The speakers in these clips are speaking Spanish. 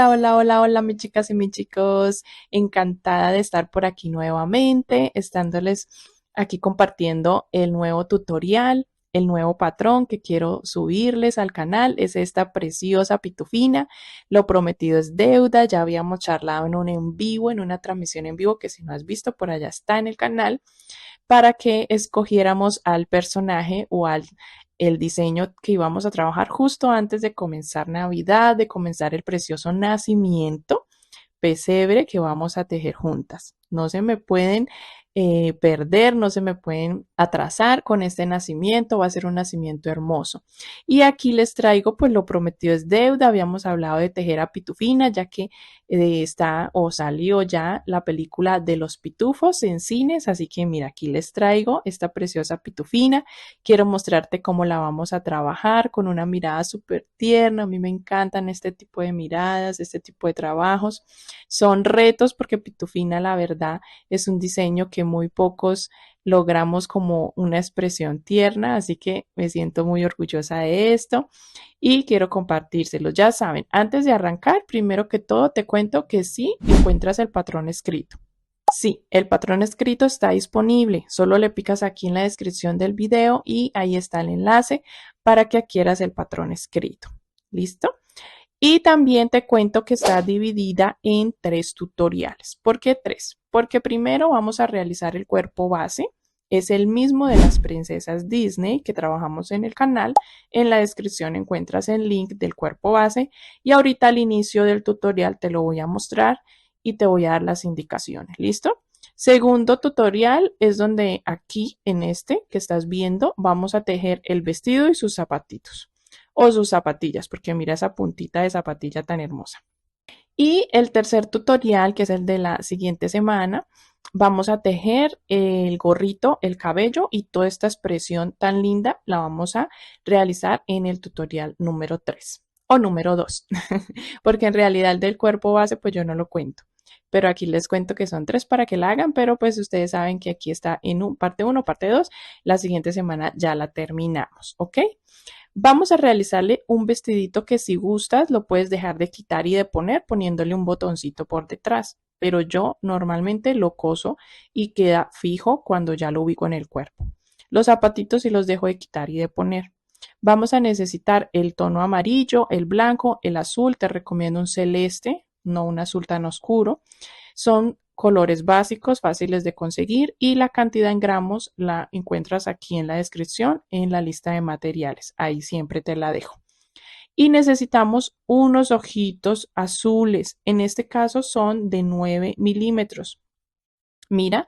Hola, hola, hola, hola, mis chicas y mis chicos. Encantada de estar por aquí nuevamente, estándoles aquí compartiendo el nuevo tutorial, el nuevo patrón que quiero subirles al canal. Es esta preciosa pitufina. Lo prometido es deuda. Ya habíamos charlado en un en vivo, en una transmisión en vivo que si no has visto por allá está en el canal, para que escogiéramos al personaje o al el diseño que íbamos a trabajar justo antes de comenzar Navidad, de comenzar el precioso nacimiento pesebre que vamos a tejer juntas. No se me pueden perder, no se me pueden atrasar con este nacimiento, va a ser un nacimiento hermoso. Y aquí les traigo, pues lo prometido es deuda, habíamos hablado de tejer a pitufina, ya que está o salió ya la película de los pitufos en cines, así que mira, aquí les traigo esta preciosa pitufina, quiero mostrarte cómo la vamos a trabajar con una mirada súper tierna, a mí me encantan este tipo de miradas, este tipo de trabajos. Son retos porque Pitufina, la verdad, es un diseño que muy pocos logramos como una expresión tierna, así que me siento muy orgullosa de esto y quiero compartírselo. Ya saben, antes de arrancar, primero que todo te cuento que sí encuentras el patrón escrito. Sí, el patrón escrito está disponible. Solo le picas aquí en la descripción del video y ahí está el enlace para que adquieras el patrón escrito. ¿Listo? Y también te cuento que está dividida en 3 tutoriales. ¿Por qué 3? Porque primero vamos a realizar el cuerpo base. Es el mismo de las princesas Disney que trabajamos en el canal. En la descripción encuentras el link del cuerpo base y ahorita al inicio del tutorial te lo voy a mostrar y te voy a dar las indicaciones. ¿Listo? Segundo tutorial es donde aquí en este que estás viendo vamos a tejer el vestido y sus zapatitos o sus zapatillas, porque mira esa puntita de zapatilla tan hermosa. Y el tercer tutorial, que es el de la siguiente semana, vamos a tejer el gorrito, el cabello y toda esta expresión tan linda la vamos a realizar en el tutorial número 3 o número 2, porque en realidad el del cuerpo base pues yo no lo cuento. Pero aquí les cuento que son 3 para que la hagan, pero pues ustedes saben que aquí está en parte 1, parte 2. La siguiente semana ya la terminamos, ¿ok? Vamos a realizarle un vestidito que si gustas lo puedes dejar de quitar y de poner poniéndole un botoncito por detrás, pero yo normalmente lo coso y queda fijo cuando ya lo ubico en el cuerpo. Los zapatitos sí los dejo de quitar y de poner. Vamos a necesitar el tono amarillo, el blanco, el azul, te recomiendo un celeste, no un azul tan oscuro. Son colores básicos, fáciles de conseguir y la cantidad en gramos la encuentras aquí en la descripción, en la lista de materiales. Ahí siempre te la dejo. Y necesitamos unos ojitos azules. En este caso son de 9 milímetros. Mira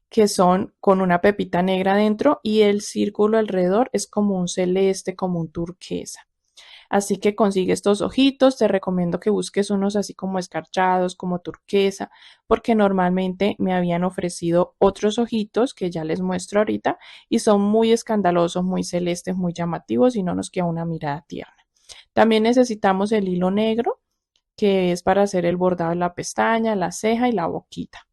que son con una pepita negra dentro y el círculo alrededor es como un celeste, como un turquesa. Así que consigue estos ojitos, te recomiendo que busques unos así como escarchados, como turquesa, porque normalmente me habían ofrecido otros ojitos que ya les muestro ahorita y son muy escandalosos, muy celestes, muy llamativos y no nos queda una mirada tierna. También necesitamos el hilo negro, que es para hacer el bordado de la pestaña, la ceja y la boquita.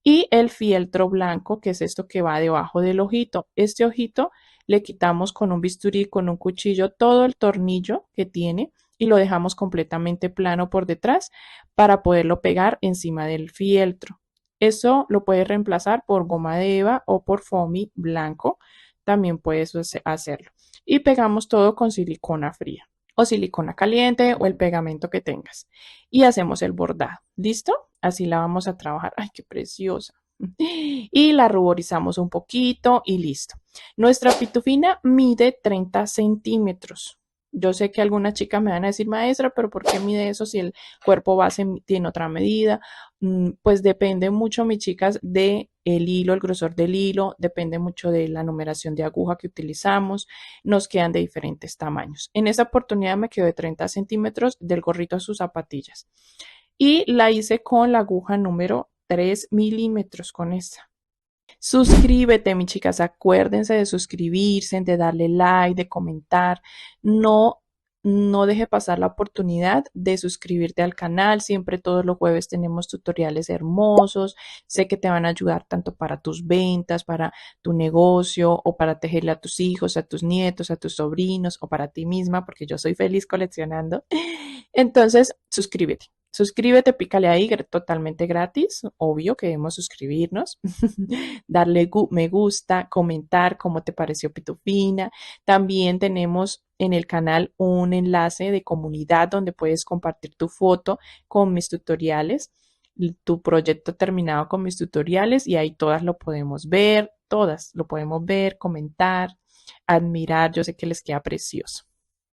Y el fieltro blanco, que es esto que va debajo del ojito. Este ojito le quitamos con un bisturí, con un cuchillo, todo el tornillo que tiene y lo dejamos completamente plano por detrás para poderlo pegar encima del fieltro. Eso lo puedes reemplazar por goma de eva o por foamy blanco. También puedes hacerlo. Y pegamos todo con silicona fría o silicona caliente o el pegamento que tengas. Y hacemos el bordado. ¿Listo? Así la vamos a trabajar. ¡Ay, qué preciosa! Y la ruborizamos un poquito y listo. Nuestra pitufina mide 30 centímetros. Yo sé que algunas chicas me van a decir, maestra, pero ¿por qué mide eso si el cuerpo base tiene otra medida? Pues depende mucho, mis chicas, de el hilo, el grosor del hilo, depende mucho de la numeración de aguja que utilizamos, nos quedan de diferentes tamaños. En esta oportunidad me quedó de 30 centímetros del gorrito a sus zapatillas y la hice con la aguja número 3 milímetros con esta. Suscríbete, mis chicas, acuérdense de suscribirse, de darle like, de comentar. No, no deje pasar la oportunidad de suscribirte al canal. Siempre todos los jueves tenemos tutoriales hermosos. Sé que te van a ayudar tanto para tus ventas, para tu negocio o para tejerle a tus hijos, a tus nietos, a tus sobrinos o para ti misma, porque yo soy feliz coleccionando. Entonces, suscríbete. Suscríbete, pícale ahí, totalmente gratis. Obvio que debemos suscribirnos. Darle me gusta, comentar cómo te pareció Pitufina. También tenemos en el canal un enlace de comunidad donde puedes compartir tu foto con mis tutoriales, tu proyecto terminado con mis tutoriales y ahí todas lo podemos ver, todas lo podemos ver, comentar, admirar. Yo sé que les queda precioso.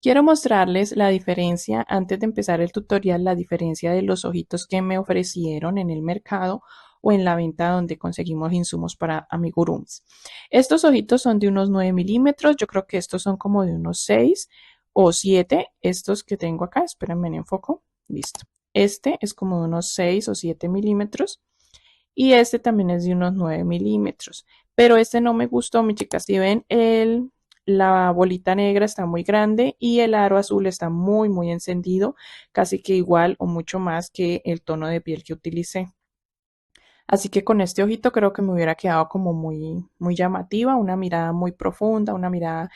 Quiero mostrarles la diferencia, antes de empezar el tutorial, la diferencia de los ojitos que me ofrecieron en el mercado o en la venta donde conseguimos insumos para amigurumis. Estos ojitos son de unos 9 milímetros, yo creo que estos son como de unos 6 o 7, estos que tengo acá, espérenme en enfoco, listo. Este es como de unos 6 o 7 milímetros y este también es de unos 9 milímetros, pero este no me gustó, mis chicas. Si ven, la bolita negra está muy grande y el aro azul está muy encendido, casi que igual o mucho más que el tono de piel que utilicé. Así que con este ojito creo que me hubiera quedado como muy llamativa, una mirada muy profunda, una mirada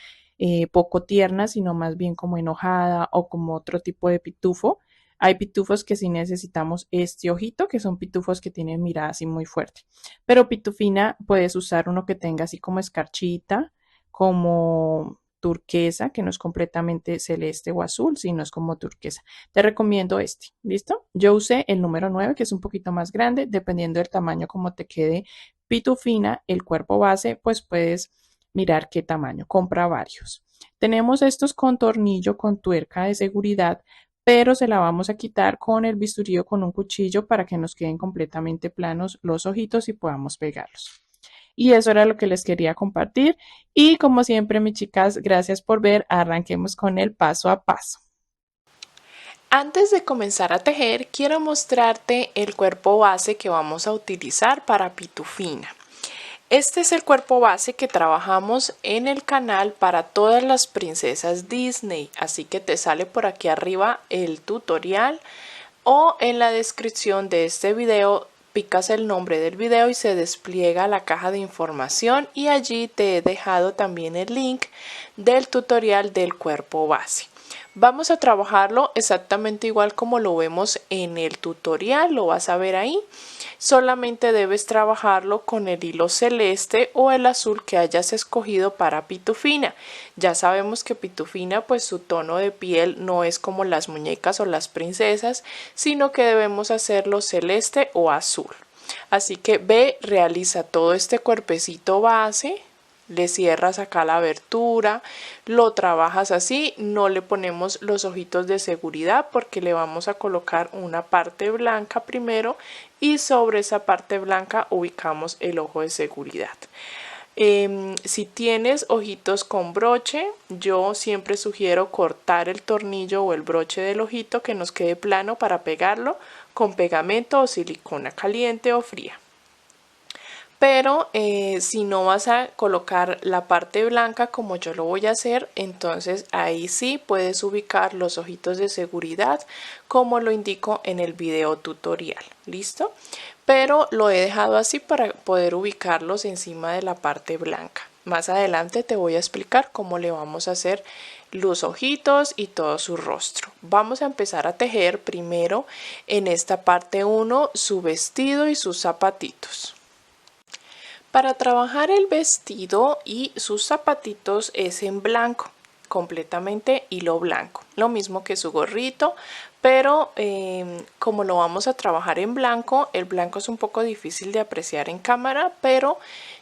poco tierna, sino más bien como enojada o como otro tipo de pitufo. Hay pitufos que sí necesitamos este ojito, que son pitufos que tienen mirada así muy fuerte. Pero pitufina puedes usar uno que tenga así como escarchita, como turquesa, que no es completamente celeste o azul, sino es como turquesa. Te recomiendo este, ¿listo? Yo usé el número 9, que es un poquito más grande, dependiendo del tamaño como te quede pitufina, el cuerpo base, pues puedes mirar qué tamaño, compra varios. Tenemos estos con tornillo, con tuerca de seguridad, pero se la vamos a quitar con el bisturí o con un cuchillo para que nos queden completamente planos los ojitos y podamos pegarlos. Y eso era lo que les quería compartir. Y como siempre, mis chicas, gracias por ver. Arranquemos con el paso a paso. Antes de comenzar a tejer, quiero mostrarte el cuerpo base que vamos a utilizar para Pitufina. Este es el cuerpo base que trabajamos en el canal para todas las princesas Disney, así que te sale por aquí arriba el tutorial o en la descripción de este video picas el nombre del video y se despliega la caja de información y allí te he dejado también el link del tutorial del cuerpo base. Vamos a trabajarlo exactamente igual como lo vemos en el tutorial, lo vas a ver ahí. Solamente debes trabajarlo con el hilo celeste o el azul que hayas escogido para Pitufina. Ya sabemos que Pitufina, pues su tono de piel no es como las muñecas o las princesas, sino que debemos hacerlo celeste o azul. Así que ve, realiza todo este cuerpecito base. Le cierras acá la abertura, lo trabajas así, no le ponemos los ojitos de seguridad porque le vamos a colocar una parte blanca primero y sobre esa parte blanca ubicamos el ojo de seguridad. Si tienes ojitos con broche, yo siempre sugiero cortar el tornillo o el broche del ojito que nos quede plano para pegarlo con pegamento o silicona caliente o fría. Pero si no vas a colocar la parte blanca como yo lo voy a hacer, entonces ahí sí puedes ubicar los ojitos de seguridad como lo indico en el video tutorial. ¿Listo? Pero lo he dejado así para poder ubicarlos encima de la parte blanca. Más adelante te voy a explicar cómo le vamos a hacer los ojitos y todo su rostro. Vamos a empezar a tejer primero en esta parte 1 su vestido y sus zapatitos. Para trabajar el vestido y sus zapatitos es en blanco, completamente hilo blanco, lo mismo que su gorrito, pero como lo vamos a trabajar en blanco, el blanco es un poco difícil de apreciar en cámara, pero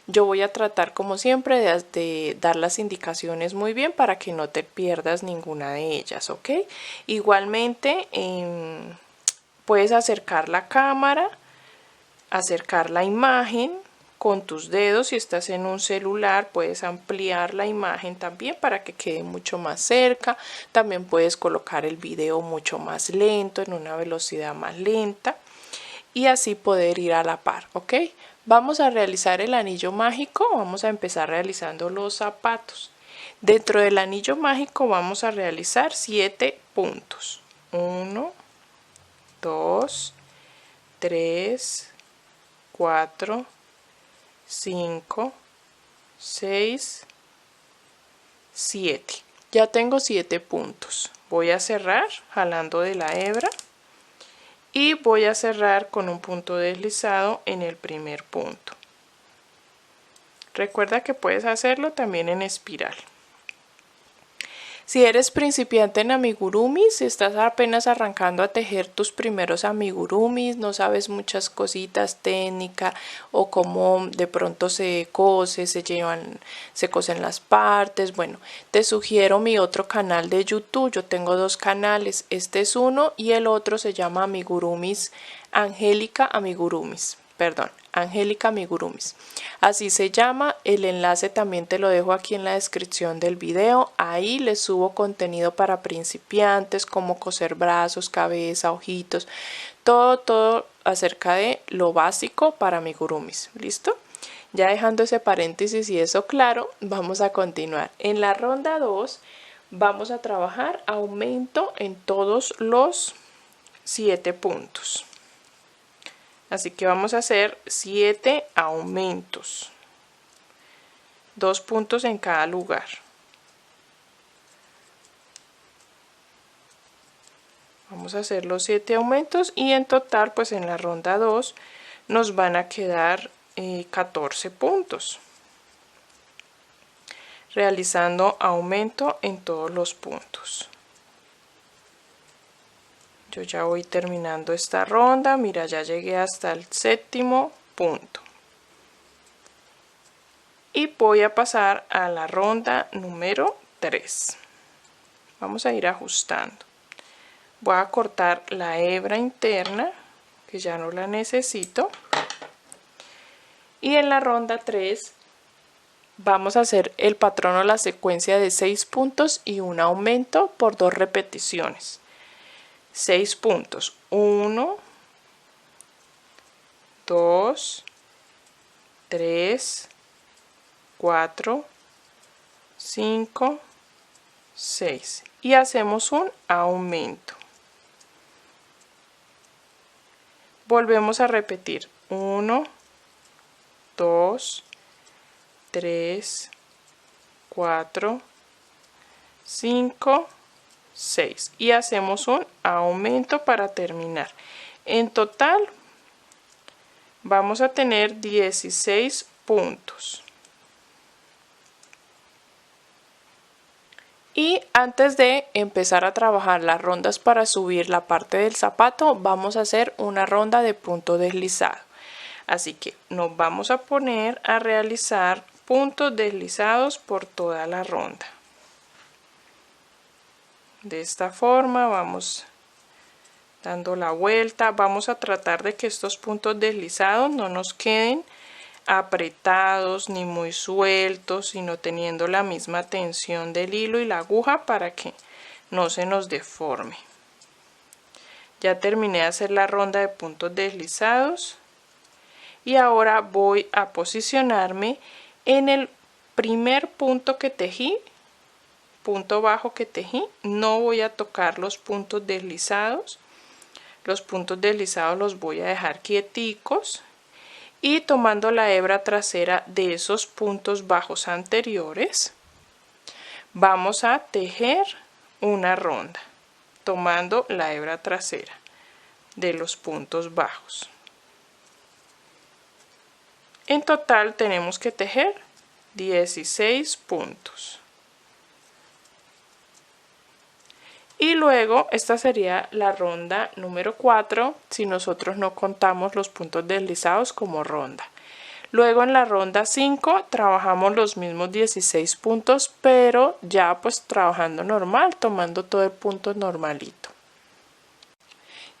yo voy a tratar como siempre de dar las indicaciones muy bien para que no te pierdas ninguna de ellas, ¿ok? Igualmente puedes acercar la cámara, acercar la imagen con tus dedos. Si estás en un celular puedes ampliar la imagen también para que quede mucho más cerca. También puedes colocar el video mucho más lento, en una velocidad más lenta, y así poder ir a la par, ¿ok? Vamos a realizar el anillo mágico. Vamos a empezar realizando los zapatos. Dentro del anillo mágico vamos a realizar 7 puntos. 1, 2, 3, 4, 5, 6, 7. Ya tengo 7 puntos. Voy a cerrar jalando de la hebra y voy a cerrar con un punto deslizado en el primer punto. Recuerda que puedes hacerlo también en espiral. Si eres principiante en amigurumis, si estás apenas arrancando a tejer tus primeros amigurumis, no sabes muchas cositas técnicas o cómo de pronto se cose, se cosen las partes, bueno, te sugiero mi otro canal de YouTube. Yo tengo dos canales, este es uno y el otro se llama Amigurumis, Angélica Amigurumis. Así se llama, el enlace también te lo dejo aquí en la descripción del video. Ahí les subo contenido para principiantes, como coser brazos, cabeza, ojitos, todo acerca de lo básico para amigurumis. ¿Listo? Ya dejando ese paréntesis y eso claro, vamos a continuar. En la ronda 2 vamos a trabajar aumento en todos los 7 puntos. Así que vamos a hacer 7 aumentos, 2 puntos en cada lugar. Vamos a hacer los 7 aumentos y en total pues en la ronda 2 nos van a quedar 14 puntos. Realizando aumento en todos los puntos. Yo ya voy terminando esta ronda, mira, ya llegué hasta el 7º punto. Y voy a pasar a la ronda número 3. Vamos a ir ajustando. Voy a cortar la hebra interna, que ya no la necesito. Y en la ronda 3 vamos a hacer el patrón o la secuencia de 6 puntos y un aumento por 2 repeticiones. 6 puntos, 1, 2, 3, 4, 5, 6 y hacemos un aumento. Volvemos a repetir 1, 2, 3, 4, 5, 6 y hacemos un aumento para terminar. En total vamos a tener 16 puntos. Y antes de empezar a trabajar las rondas para subir la parte del zapato, vamos a hacer una ronda de punto deslizado. Así que nos vamos a poner a realizar puntos deslizados por toda la ronda. De esta forma vamos dando la vuelta. Vamos a tratar de que estos puntos deslizados no nos queden apretados ni muy sueltos, sino teniendo la misma tensión del hilo y la aguja para que no se nos deforme. Ya terminé de hacer la ronda de puntos deslizados y ahora voy a posicionarme en el primer punto que tejí, punto bajo que tejí. No voy a tocar los puntos deslizados. Los puntos deslizados los voy a dejar quieticos y tomando la hebra trasera de esos puntos bajos anteriores vamos a tejer una ronda tomando la hebra trasera de los puntos bajos. En total tenemos que tejer 16 puntos. Y luego esta sería la ronda número 4 si nosotros no contamos los puntos deslizados como ronda. Luego en la ronda 5 trabajamos los mismos 16 puntos, pero ya pues trabajando normal, tomando todo el punto normalito.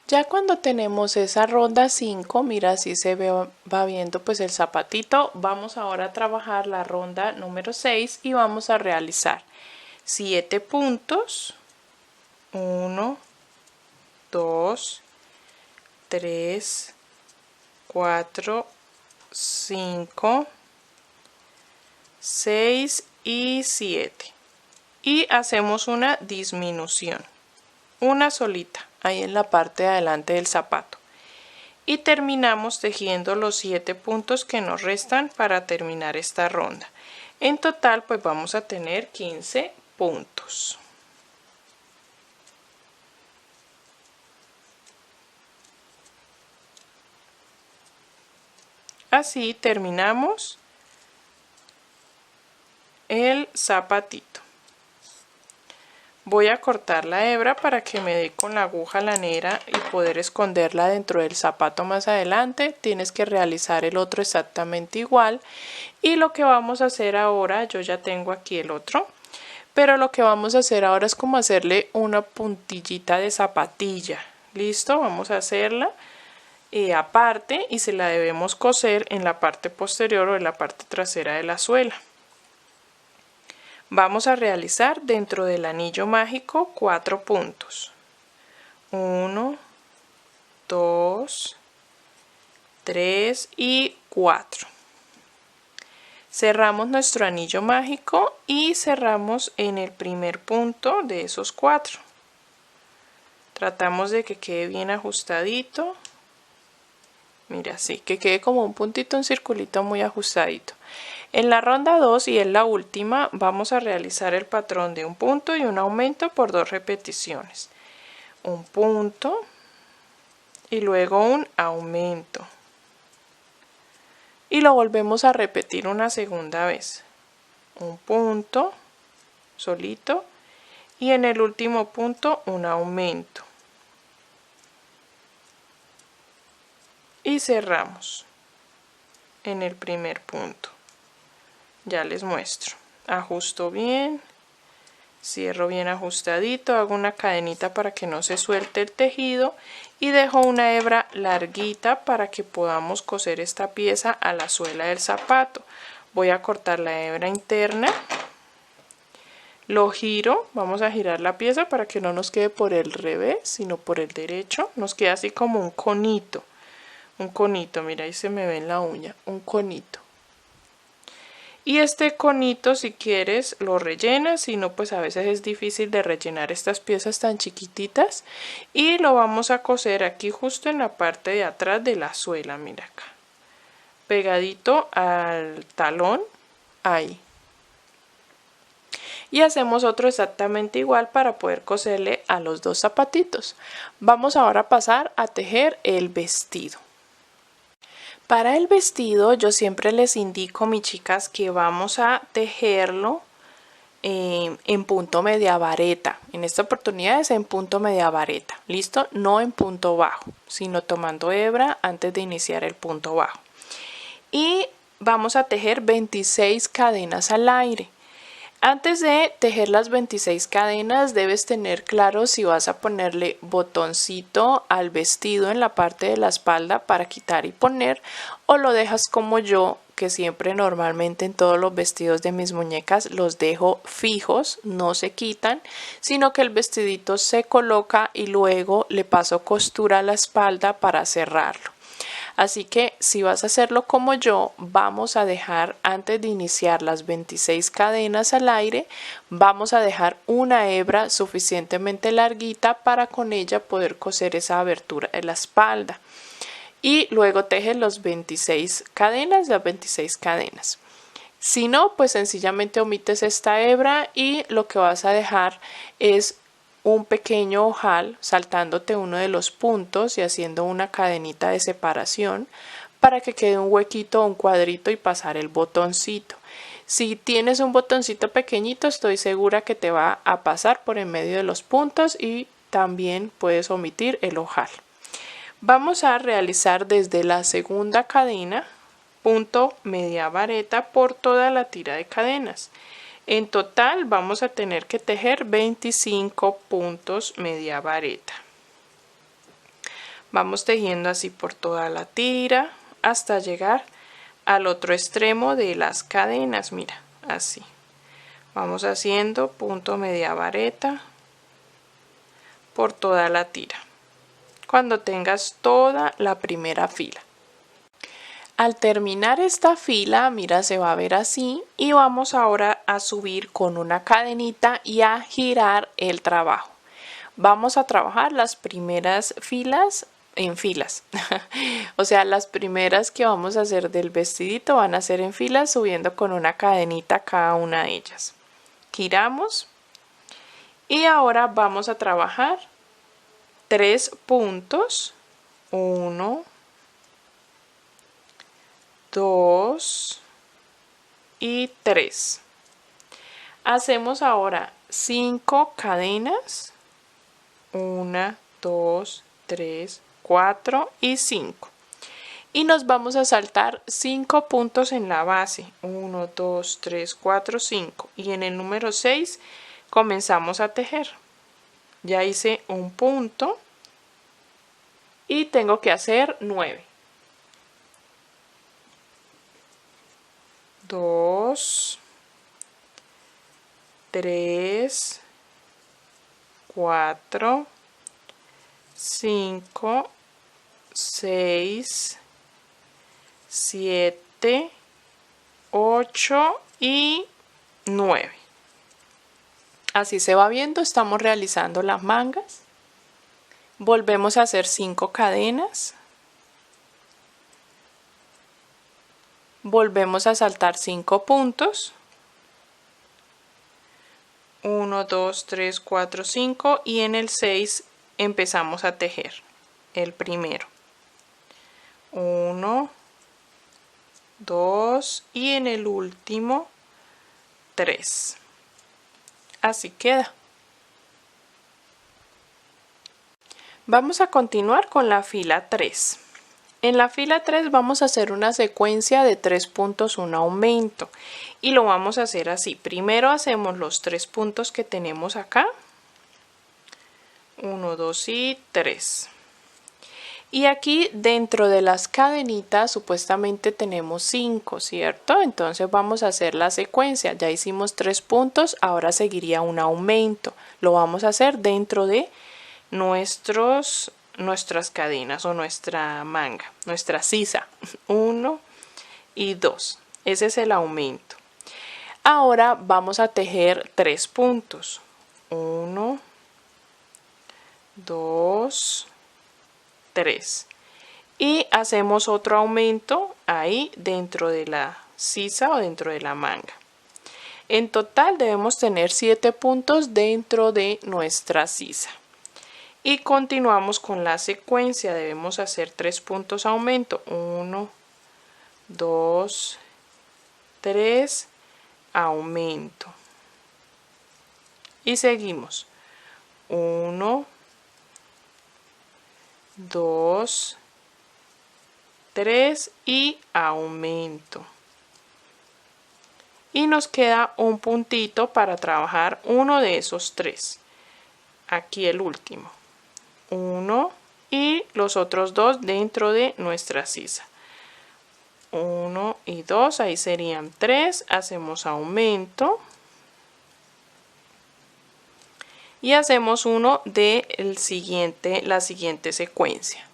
Ya cuando tenemos esa ronda 5, mira, así se va viendo pues el zapatito. Vamos ahora a trabajar la ronda número 6 y vamos a realizar 7 puntos. 1, 2, 3, 4, 5, 6 y 7. Y hacemos una disminución, una solita, ahí en la parte de adelante del zapato. Y terminamos tejiendo los 7 puntos que nos restan para terminar esta ronda. En total pues vamos a tener 15 puntos. Así terminamos el zapatito. Voy a cortar la hebra para que me dé con la aguja lanera y poder esconderla dentro del zapato más adelante. Tienes que realizar el otro exactamente igual. Y lo que vamos a hacer ahora, yo ya tengo aquí el otro, pero lo que vamos a hacer ahora es como hacerle una puntillita de zapatilla. ¿Listo? Vamos a hacerla aparte y se la debemos coser en la parte posterior o en la parte trasera de la suela. Vamos a realizar dentro del anillo mágico 4 puntos. 1, 2, 3 y 4. Cerramos nuestro anillo mágico y cerramos en el primer punto de esos 4. Tratamos de que quede bien ajustadito. Mira, así, que quede como un puntito, un circulito muy ajustadito. En la ronda 2 y en la última vamos a realizar el patrón de un punto y un aumento por 2 repeticiones. Un punto y luego un aumento. Y lo volvemos a repetir una segunda vez. Un punto solito y en el último punto un aumento. Y cerramos en el primer punto. Ya les muestro. Ajusto bien, cierro bien ajustadito, hago una cadenita para que no se suelte el tejido y dejo una hebra larguita para que podamos coser esta pieza a la suela del zapato. Voy a cortar la hebra interna, lo giro, vamos a girar la pieza para que no nos quede por el revés, sino por el derecho, nos queda así como un conito. Un conito, mira, ahí se me ve en la uña, un conito. Y este conito, si quieres, lo rellenas, si no, pues a veces es difícil de rellenar estas piezas tan chiquititas. Y lo vamos a coser aquí justo en la parte de atrás de la suela, mira acá. Pegadito al talón, ahí. Y hacemos otro exactamente igual para poder coserle a los dos zapatitos. Vamos ahora a pasar a tejer el vestido. Para el vestido yo siempre les indico, mis chicas, que vamos a tejerlo en punto media vareta. En esta oportunidad es en punto media vareta, ¿listo? No en punto bajo, sino tomando hebra antes de iniciar el punto bajo. Y vamos a tejer 26 cadenas al aire. Antes de tejer las 26 cadenas debes tener claro si vas a ponerle botoncito al vestido en la parte de la espalda para quitar y poner, o lo dejas como yo, que siempre normalmente en todos los vestidos de mis muñecas los dejo fijos, no se quitan, sino que el vestidito se coloca y luego le paso costura a la espalda para cerrarlo. Así que si vas a hacerlo como yo, vamos a dejar, antes de iniciar las 26 cadenas al aire, vamos a dejar una hebra suficientemente larguita para con ella poder coser esa abertura de la espalda. Y luego tejes las 26 cadenas. Si no, pues sencillamente omites esta hebra y lo que vas a dejar es un pequeño ojal saltándote uno de los puntos y haciendo una cadenita de separación para que quede un huequito o un cuadrito y pasar el botoncito. Si tienes un botoncito pequeñito, estoy segura que te va a pasar por en medio de los puntos y también puedes omitir el ojal. Vamos a realizar desde la segunda cadena punto media vareta por toda la tira de cadenas. En total vamos a tener que tejer 25 puntos media vareta. Vamos tejiendo así por toda la tira hasta llegar al otro extremo de las cadenas, mira, así. Vamos haciendo punto media vareta por toda la tira. Cuando tengas toda la primera fila. Al terminar esta fila, mira, se va a ver así y vamos ahora a subir con una cadenita y a girar el trabajo. Vamos a trabajar las primeras filas en filas. O sea, las primeras que vamos a hacer del vestidito van a ser en filas subiendo con una cadenita cada una de ellas. Giramos y ahora vamos a trabajar 3 puntos. 1, 2 y 3. Hacemos ahora 5 cadenas. 1, 2, 3, 4 y 5. Y nos vamos a saltar 5 puntos en la base. 1, 2, 3, 4, 5. Y en el número 6 comenzamos a tejer. Ya hice un punto y tengo que hacer 9. 2, 3, 4, 5, 6, 7, 8 y 9. Así se va viendo, estamos realizando las mangas. Volvemos a hacer 5 cadenas. Volvemos a saltar 5 puntos. 1, 2, 3, 4, 5 y en el 6 empezamos a tejer el primero. 1, 2 y en el último 3. Así queda. Vamos a continuar con la fila 3. En la fila 3 vamos a hacer una secuencia de 3 puntos, un aumento. Y lo vamos a hacer así. Primero hacemos los 3 puntos que tenemos acá. 1, 2 y 3. Y aquí dentro de las cadenitas supuestamente tenemos 5, ¿cierto? Entonces vamos a hacer la secuencia. Ya hicimos 3 puntos, ahora seguiría un aumento. Lo vamos a hacer dentro de nuestras cadenas o nuestra manga, nuestra sisa. 1 y 2. Ese es el aumento. Ahora vamos a tejer 3 puntos. 1, 2, 3. Y hacemos otro aumento ahí dentro de la sisa o dentro de la manga. En total debemos tener 7 puntos dentro de nuestra sisa. Y continuamos con la secuencia. Debemos hacer 3 puntos aumento. 1, 2, 3, aumento. Y seguimos. 1, 2, 3 y aumento. Y nos queda un puntito para trabajar uno de esos 3. Aquí el último. 1 y los otros 2 dentro de nuestra sisa. 1 y 2, ahí serían 3. Hacemos aumento. Y hacemos uno de la siguiente secuencia.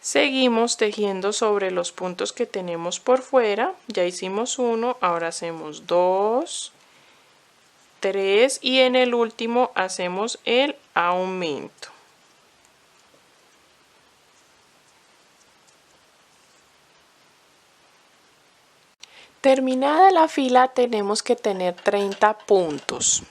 Seguimos tejiendo sobre los puntos que tenemos por fuera. Ya hicimos 1, ahora hacemos 2, 3 y en el último hacemos el aumento. Terminada la fila tenemos que tener 30 puntos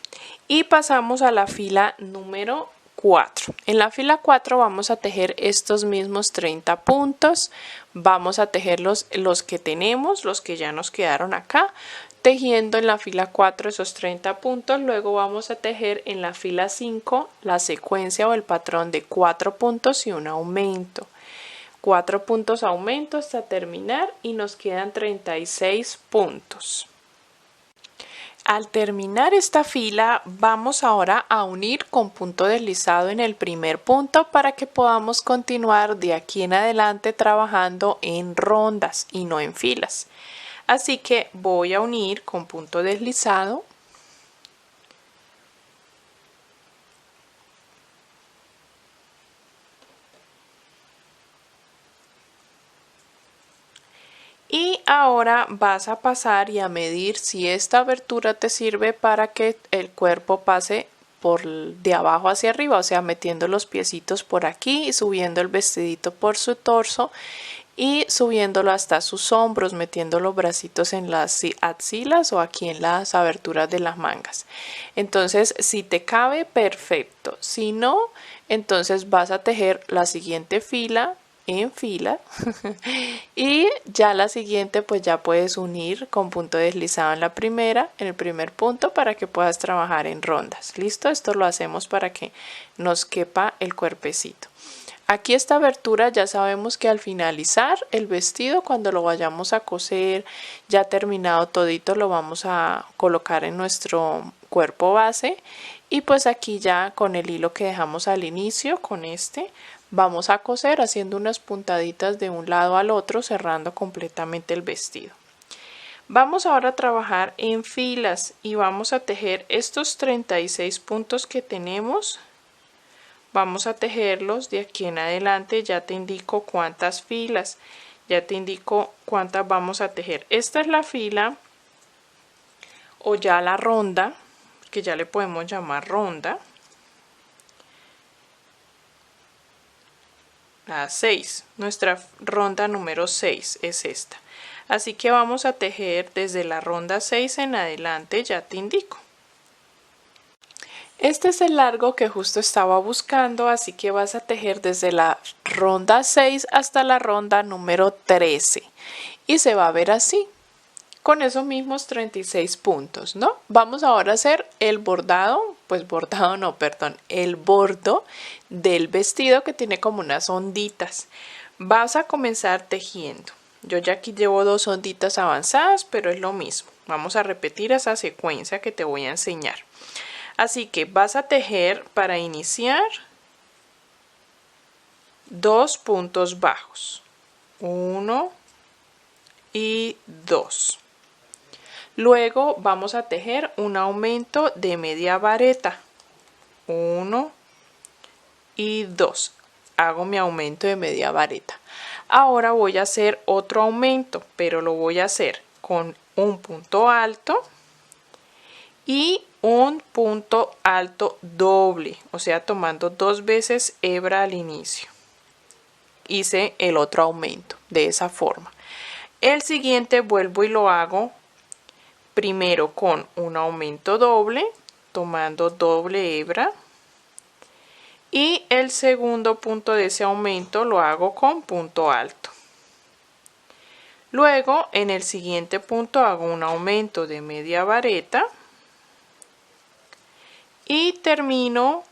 y pasamos a la fila número 4. En la fila 4 vamos a tejer estos mismos 30 puntos, vamos a tejer los que tenemos, los que ya nos quedaron acá, tejiendo en la fila 4 esos 30 puntos, luego vamos a tejer en la fila 5 la secuencia o el patrón de 4 puntos y un aumento. 4 puntos aumento hasta terminar y nos quedan 36 puntos. Al terminar esta fila vamos ahora a unir con punto deslizado en el primer punto para que podamos continuar de aquí en adelante trabajando en rondas y no en filas. Así que voy a unir con punto deslizado. Y ahora vas a pasar y a medir si esta abertura te sirve para que el cuerpo pase de abajo hacia arriba, o sea, metiendo los piecitos por aquí y subiendo el vestidito por su torso y subiéndolo hasta sus hombros, metiendo los bracitos en las axilas o aquí en las aberturas de las mangas. Entonces, si te cabe, perfecto. Si no, entonces vas a tejer la siguiente fila en fila y ya la siguiente pues ya puedes unir con punto deslizado en la primera, en el primer punto, para que puedas trabajar en rondas. ¿Listo? Esto lo hacemos para que nos quepa el cuerpecito. Aquí esta abertura ya sabemos que al finalizar el vestido, cuando lo vayamos a coser ya terminado todito, lo vamos a colocar en nuestro cuerpo base y pues aquí ya con el hilo que dejamos al inicio, con este, vamos a coser haciendo unas puntaditas de un lado al otro, cerrando completamente el vestido. Vamos ahora a trabajar en filas y vamos a tejer estos 36 puntos que tenemos. Vamos a tejerlos de aquí en adelante. Ya te indico cuántas filas, ya te indico cuántas vamos a tejer. Esta es la fila o ya la ronda, que ya le podemos llamar ronda. La 6, nuestra ronda número 6 es esta. Así que vamos a tejer desde la ronda 6 en adelante, ya te indico. Este es el largo que justo estaba buscando, así que vas a tejer desde la ronda 6 hasta la ronda número 13 y se va a ver así, con esos mismos 36 puntos, ¿no? Vamos ahora a hacer el bordado, pues bordado no, perdón, el bordo del vestido que tiene como unas onditas. Vas a comenzar tejiendo. Yo ya aquí llevo 2 onditas avanzadas, pero es lo mismo. Vamos a repetir esa secuencia que te voy a enseñar. Así que vas a tejer para iniciar 2 puntos bajos, 1 y 2. Luego vamos a tejer un aumento de media vareta, 1 y 2. Hago mi aumento de media vareta. Ahora voy a hacer otro aumento, pero lo voy a hacer con un punto alto y un punto alto doble, o sea, tomando 2 veces hebra al inicio. Hice el otro aumento de esa forma. El siguiente vuelvo y lo hago primero con un aumento doble, tomando doble hebra, y el segundo punto de ese aumento lo hago con punto alto. Luego en el siguiente punto hago un aumento de media vareta y termino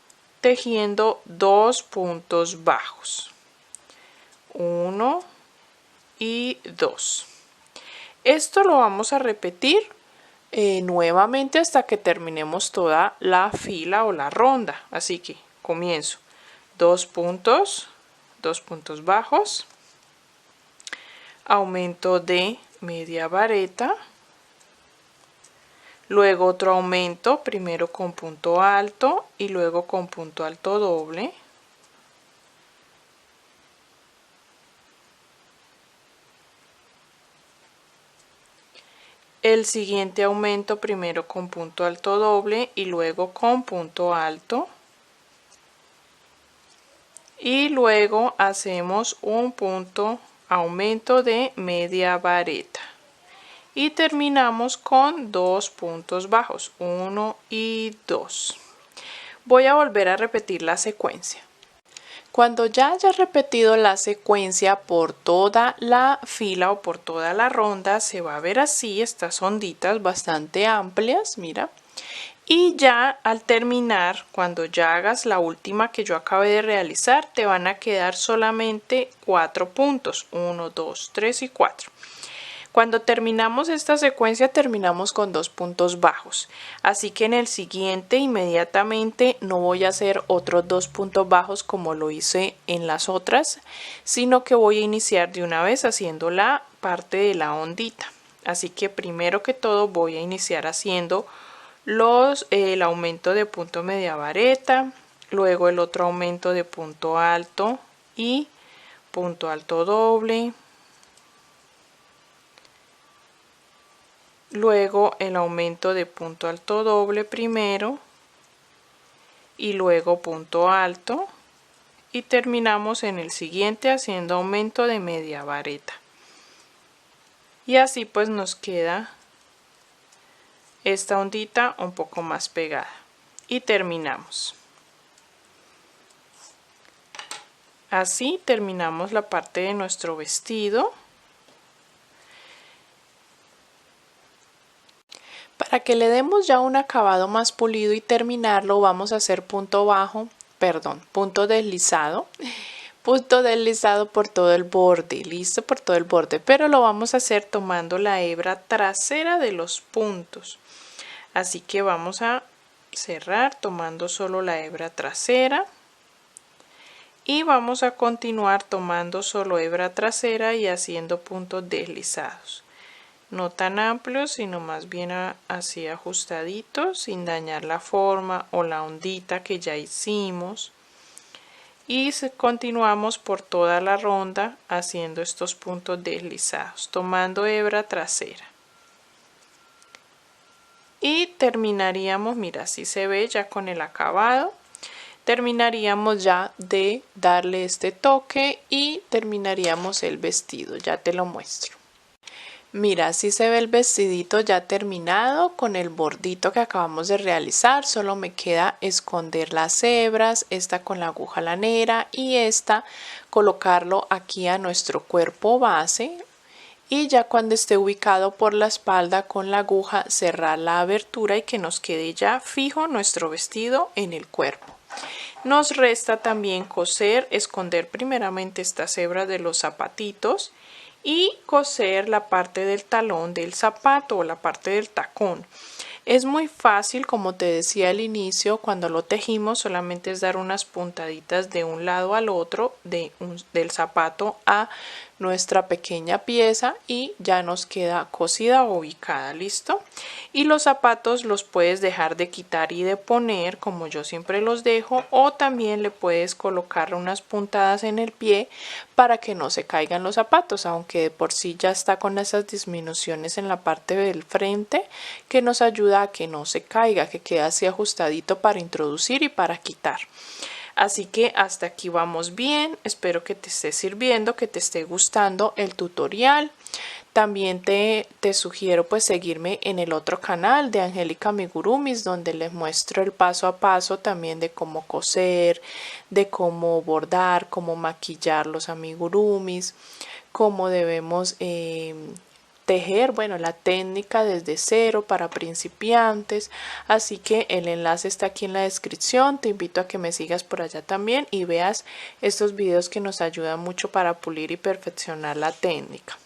tejiendo 2 puntos bajos, 1 y 2. Esto lo vamos a repetir nuevamente hasta que terminemos toda la fila o la ronda. Así que comienzo 2 puntos bajos, aumento de media vareta, luego otro aumento, primero con punto alto y luego con punto alto doble, el siguiente aumento primero con punto alto doble y luego con punto alto, y luego hacemos un punto aumento de media vareta y terminamos con 2 puntos bajos, 1 y 2. Voy a volver a repetir la secuencia. Cuando ya hayas repetido la secuencia por toda la fila o por toda la ronda, se va a ver así, estas onditas bastante amplias, mira. Y ya al terminar, cuando ya hagas la última que yo acabé de realizar, te van a quedar solamente 4 puntos, 1, 2, 3 y 4. Cuando terminamos esta secuencia terminamos con 2 puntos bajos, así que en el siguiente inmediatamente no voy a hacer otros 2 puntos bajos como lo hice en las otras, sino que voy a iniciar de una vez haciendo la parte de la ondita. Así que primero que todo voy a iniciar haciendo el aumento de punto media vareta, luego el otro aumento de punto alto y punto alto doble, luego el aumento de punto alto doble primero y luego punto alto, y terminamos en el siguiente haciendo aumento de media vareta, y así pues nos queda esta ondita un poco más pegada y terminamos. Así terminamos la parte de nuestro vestido. Para que le demos ya un acabado más pulido y terminarlo, vamos a hacer punto deslizado. Punto deslizado por todo el borde, listo, por todo el borde, pero lo vamos a hacer tomando la hebra trasera de los puntos. Así que vamos a cerrar tomando solo la hebra trasera y vamos a continuar tomando solo hebra trasera y haciendo puntos deslizados. No tan amplios, sino más bien así ajustaditos, sin dañar la forma o la ondita que ya hicimos. Y continuamos por toda la ronda haciendo estos puntos deslizados, tomando hebra trasera. Y terminaríamos, mira, así se ve ya con el acabado. Terminaríamos ya de darle este toque y terminaríamos el vestido, ya te lo muestro. Mira, así se ve el vestidito ya terminado con el bordito que acabamos de realizar. Solo me queda esconder las hebras, esta con la aguja lanera y esta colocarlo aquí a nuestro cuerpo base. Y ya cuando esté ubicado por la espalda con la aguja cerrar la abertura y que nos quede ya fijo nuestro vestido en el cuerpo. Nos resta también coser, esconder primeramente estas hebras de los zapatitos y coser la parte del talón del zapato o la parte del tacón. Es muy fácil, como te decía al inicio, cuando lo tejimos solamente es dar unas puntaditas de un lado al otro del zapato a nuestra pequeña pieza y ya nos queda cosida o ubicada, ¿listo? Y los zapatos los puedes dejar de quitar y de poner como yo siempre los dejo, o también le puedes colocar unas puntadas en el pie para que no se caigan los zapatos, aunque de por sí ya está con esas disminuciones en la parte del frente que nos ayuda a que no se caiga, que quede así ajustadito para introducir y para quitar. Así que hasta aquí vamos bien, espero que te esté sirviendo, que te esté gustando el tutorial. También te sugiero pues seguirme en el otro canal de Angélica Amigurumis, donde les muestro el paso a paso también de cómo coser, de cómo bordar, cómo maquillar los amigurumis, cómo debemos tejer, bueno, la técnica desde cero para principiantes. Así que el enlace está aquí en la descripción. Te invito a que me sigas por allá también y veas estos videos que nos ayudan mucho para pulir y perfeccionar la técnica.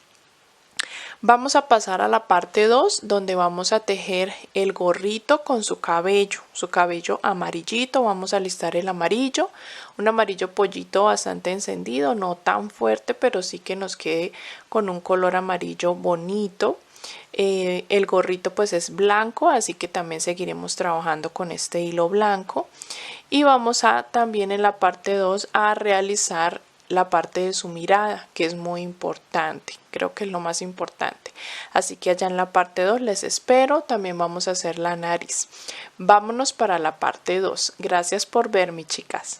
Vamos a pasar a la parte 2, donde vamos a tejer el gorrito con su cabello amarillito. Vamos a alistar el amarillo, un amarillo pollito bastante encendido, no tan fuerte, pero sí que nos quede con un color amarillo bonito. El gorrito pues es blanco, así que también seguiremos trabajando con este hilo blanco. Y vamos a también en la parte 2 a realizar la parte de su mirada, que es muy importante, creo que es lo más importante. Así que allá en la parte 2 les espero. También vamos a hacer la nariz. Vámonos para la parte 2. Gracias por ver, mis chicas.